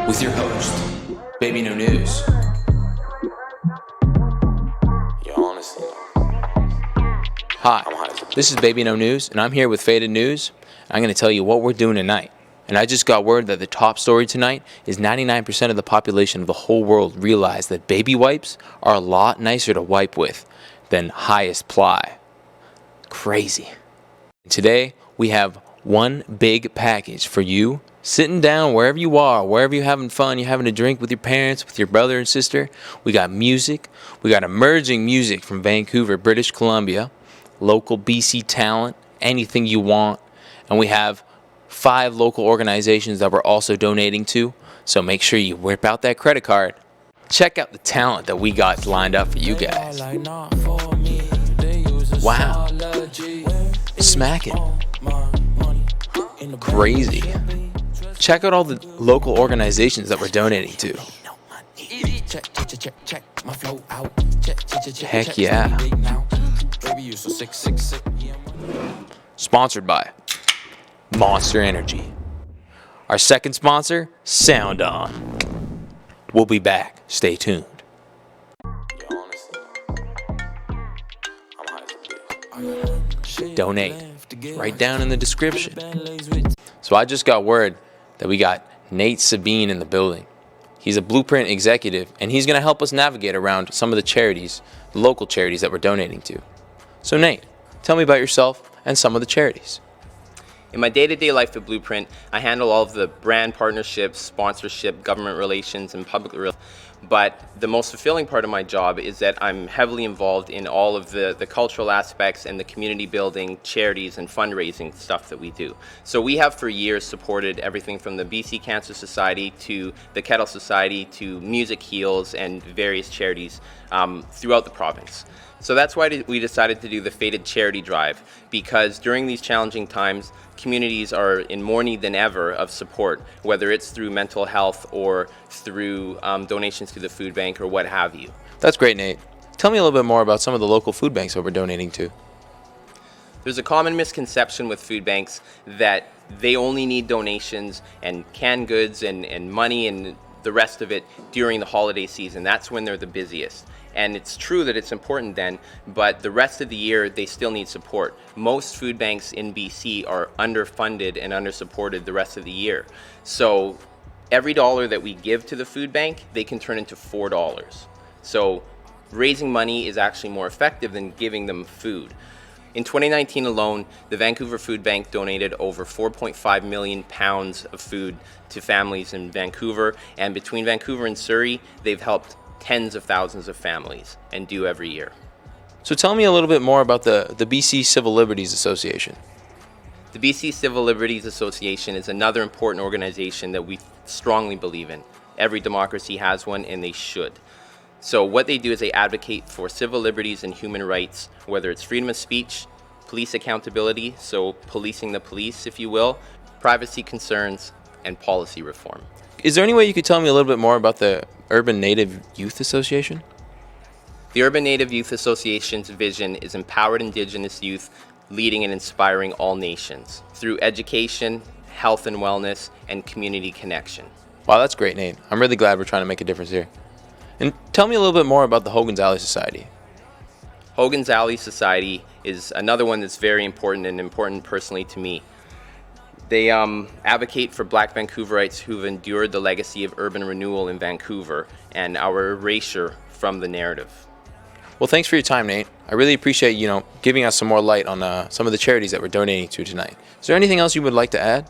with your host, Bbno News. Hi, this is Bbno News, and I'm here with FVDED News. I'm going to tell you what we're doing tonight. And I just got word that the top story tonight is 99% of the population of the whole world realize that baby wipes are a lot nicer to wipe with than highest ply. Crazy. Today, we have one big package for you. Sitting down wherever you are, wherever you're having fun, you're having a drink with your parents, with your brother and sister. We got music. We got emerging music from Vancouver, British Columbia, local BC talent, anything you want. And we have 5 local organizations that we're also donating to. So make sure you whip out that credit card. Check out the talent that we got lined up for you guys. Wow. Smacking. Crazy. Check out all the local organizations that we're donating to. Heck yeah. Sponsored by Monster Energy. Our second sponsor, Sound On. We'll be back. Stay tuned. Donate. Right down in the description. So I just got word that we got Nate Sabine in the building. He's a Blueprint executive, and he's going to help us navigate around some of the charities, the local charities that we're donating to. So Nate, tell me about yourself and some of the charities. In my day-to-day life at Blueprint, I handle all of the brand partnerships, sponsorship, government relations, and public relations. But the most fulfilling part of my job is that I'm heavily involved in all of the cultural aspects and the community building, charities, and fundraising stuff that we do. So we have for years supported everything from the BC Cancer Society to the Kettle Society to Music Heals and various charities throughout the province. So that's why we decided to do the FVDED Charity Drive, because during these challenging times, communities are in more need than ever of support, whether it's through mental health or through donations to the food bank or what have you. That's great, Nate. Tell me a little bit more about some of the local food banks that we're donating to. There's a common misconception with food banks that they only need donations and canned goods and money and the rest of it during the holiday season. That's when they're the busiest. And it's true that it's important then, but the rest of the year they still need support. Most food banks in BC are underfunded and undersupported the rest of the year. So every dollar that we give to the food bank, they can turn into $4. So raising money is actually more effective than giving them food. In 2019 alone, the Vancouver Food Bank donated over 4.5 million pounds of food to families in Vancouver, and between Vancouver and Surrey, they've helped tens of thousands of families and do every year. So tell me a little bit more about the BC Civil Liberties Association. The BC Civil Liberties Association is another important organization that we strongly believe in. Every democracy has one, and they should. So what they do is they advocate for civil liberties and human rights, whether it's freedom of speech, police accountability, so policing the police, if you will, privacy concerns, and policy reform. Is there any way you could tell me a little bit more about the Urban Native Youth Association? The Urban Native Youth Association's vision is empowered Indigenous youth leading and inspiring all nations through education, health and wellness, and community connection. Wow, that's great, Nate. I'm really glad we're trying to make a difference here. And tell me a little bit more about the Hogan's Alley Society. Hogan's Alley Society is another one that's very important and important personally to me. They advocate for Black Vancouverites who've endured the legacy of urban renewal in Vancouver and our erasure from the narrative. Well, thanks for your time, Nate. I really appreciate, giving us some more light on some of the charities that we're donating to tonight. Is there anything else you would like to add?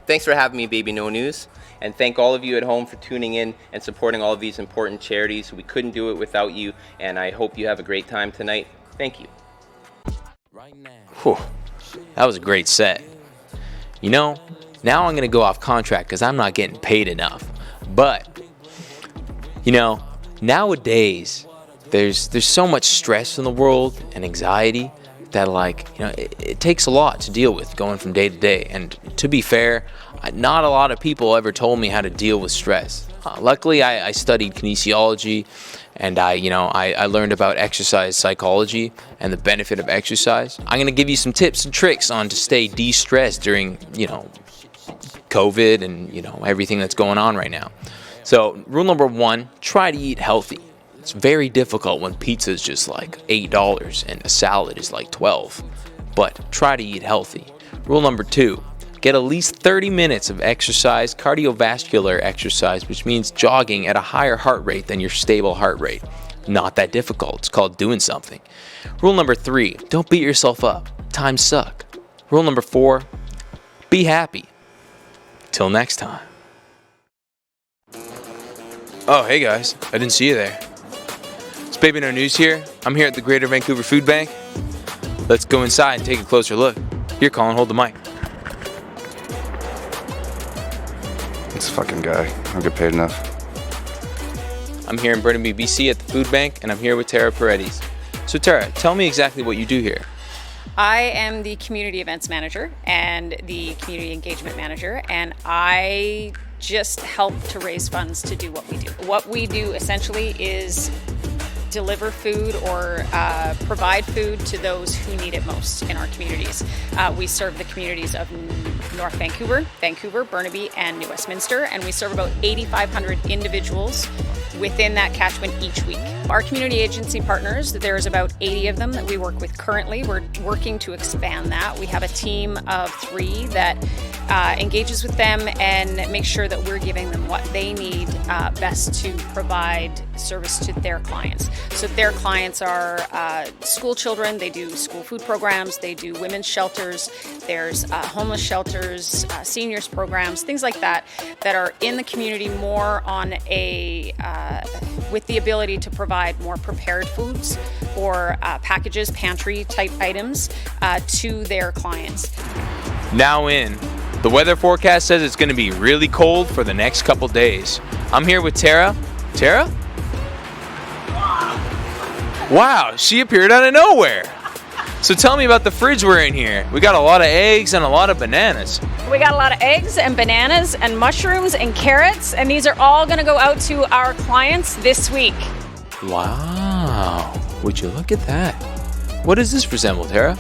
Thanks for having me, Bbno News, and thank all of you at home for tuning in and supporting all of these important charities. We couldn't do it without you, and I hope you have a great time tonight. Thank you. Whew, that was a great set. Now I'm going to go off contract because I'm not getting paid enough. But, nowadays, there's so much stress in the world and anxiety that, it takes a lot to deal with going from day to day. And to be fair, not a lot of people ever told me how to deal with stress. Luckily, I studied kinesiology, and I learned about exercise psychology and the benefit of exercise. I'm going to give you some tips and tricks on to stay de-stressed during, COVID and, everything that's going on right now. So rule number 1, try to eat healthy. It's very difficult when pizza is just like $8 and a salad is like $12. But try to eat healthy. Rule number 2, get at least 30 minutes of exercise, cardiovascular exercise, which means jogging at a higher heart rate than your stable heart rate. Not that difficult. It's called doing something. Rule number 3, don't beat yourself up. Times suck. Rule number 4, be happy. Till next time. Oh, hey guys, I didn't see you there. It's Bbno News here. I'm here at the Greater Vancouver Food Bank. Let's go inside and take a closer look. Here, Colin, hold the mic. This fucking guy. I don't get paid enough. I'm here in Burnaby, BC at the food bank, and I'm here with Tara Paredes. So Tara, tell me exactly what you do here. I am the community events manager and the community engagement manager, and I just help to raise funds to do what we do. What we do essentially is deliver food or provide food to those who need it most in our communities. We serve the communities of North Vancouver, Burnaby, and New Westminster, and we serve about 8,500 individuals within that catchment each week. Our community agency partners, there's about 80 of them that we work with currently. We're working to expand that. We have a team of 3 that engages with them and make sure that we're giving them what they need best to provide service to their clients. So their clients are school children, they do school food programs, they do women's shelters, there's homeless shelters, seniors programs, things like that are in the community more on a with the ability to provide more prepared foods or packages, pantry type items to their clients. Now in. The weather forecast says it's going to be really cold for the next couple days. I'm here with Tara. Tara? Wow, she appeared out of nowhere. So tell me about the fridge we're in here. We got a lot of eggs and a lot of bananas. We got a lot of eggs and bananas and mushrooms and carrots, and these are all going to go out to our clients this week. Wow, would you look at that? What does this resemble, Tara?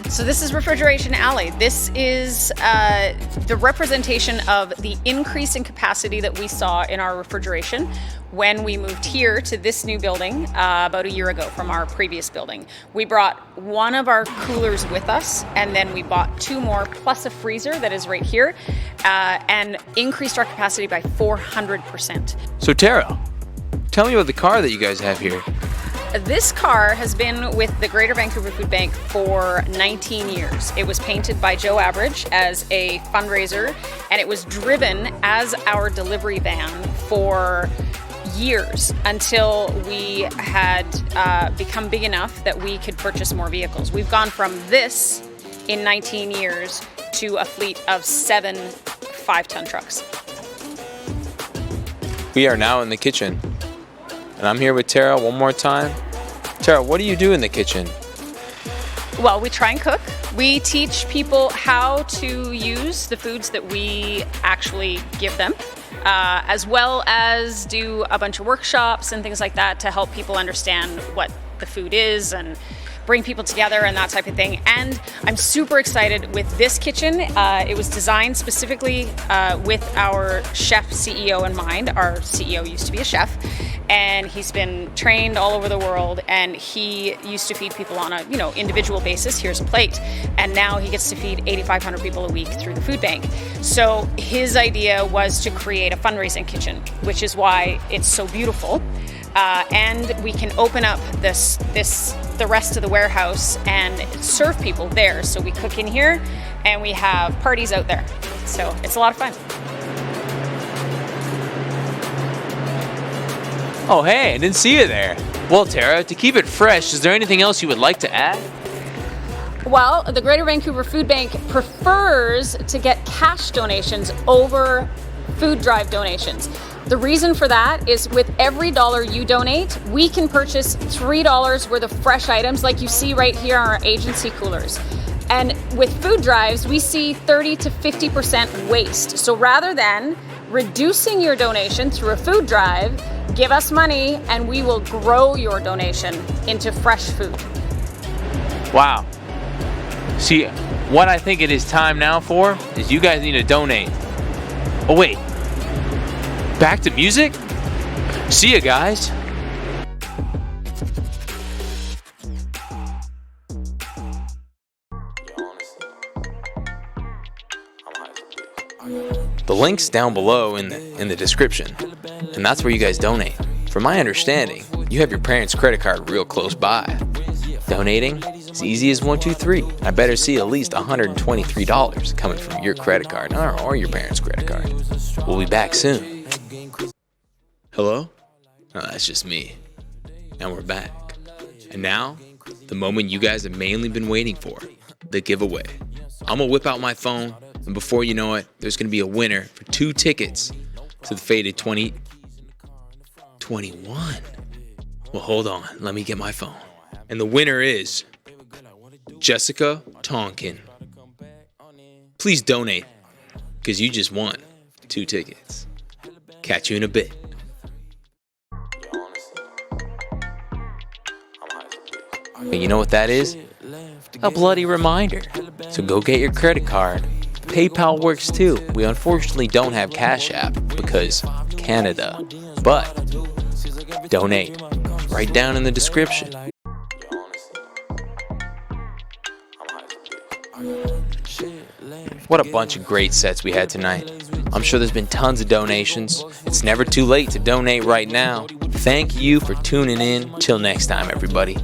So this is Refrigeration Alley. This is the representation of the increase in capacity that we saw in our refrigeration when we moved here to this new building about a year ago from our previous building. We brought one of our coolers with us, and then we bought 2 more plus a freezer that is right here, and increased our capacity by 400%. So Tara, tell me about the car that you guys have here. This car has been with the Greater Vancouver Food Bank for 19 years. It was painted by Joe Average as a fundraiser, and it was driven as our delivery van for years until we had become big enough that we could purchase more vehicles. We've gone from this in 19 years to a fleet of 7 5-ton trucks. We are now in the kitchen. And I'm here with Tara one more time. Tara, what do you do in the kitchen? Well, we try and cook. We teach people how to use the foods that we actually give them, as well as do a bunch of workshops and things like that to help people understand what the food is and bring people together and that type of thing. And I'm super excited with this kitchen. It was designed specifically with our chef CEO in mind. Our CEO used to be a chef, and he's been trained all over the world, and he used to feed people on a individual basis. Here's a plate, and now he gets to feed 8,500 people a week through the food bank. So his idea was to create a fundraising kitchen, which is why it's so beautiful. And we can open up the rest of the warehouse and serve people there. So we cook in here and we have parties out there. So it's a lot of fun. Oh, hey, I didn't see you there. Well, Tara, to keep it fresh, is there anything else you would like to add? Well, the Greater Vancouver Food Bank prefers to get cash donations over food drive donations. The reason for that is with every dollar you donate, we can purchase $3 worth of fresh items like you see right here on our agency coolers. And with food drives, we see 30 to 50% waste. So rather than reducing your donation through a food drive, give us money and we will grow your donation into fresh food. Wow. See, what I think it is time now for is you guys need to donate. Oh wait, back to music? See ya, guys. The link's down below in the description, and that's where you guys donate. From my understanding, you have your parents' credit card real close by. Donating is easy as 1, 2, 3. I better see at least $123 coming from your credit card or your parents' credit card. We'll be back soon. Hello? No, that's just me. And we're back. And now, the moment you guys have mainly been waiting for, the giveaway. I'm gonna whip out my phone, and before you know it, there's gonna be a winner for 2 tickets to the FVDED 2021. Well, hold on, let me get my phone. And the winner is Jessica Tonkin. Please donate, because you just won 2 tickets. Catch you in a bit. But you know what that is? A bloody reminder. So go get your credit card. PayPal works too. We unfortunately don't have Cash App because Canada. But donate. Right down in the description. What a bunch of great sets we had tonight. I'm sure there's been tons of donations. It's never too late to donate right now. Thank you for tuning in. Till next time, everybody.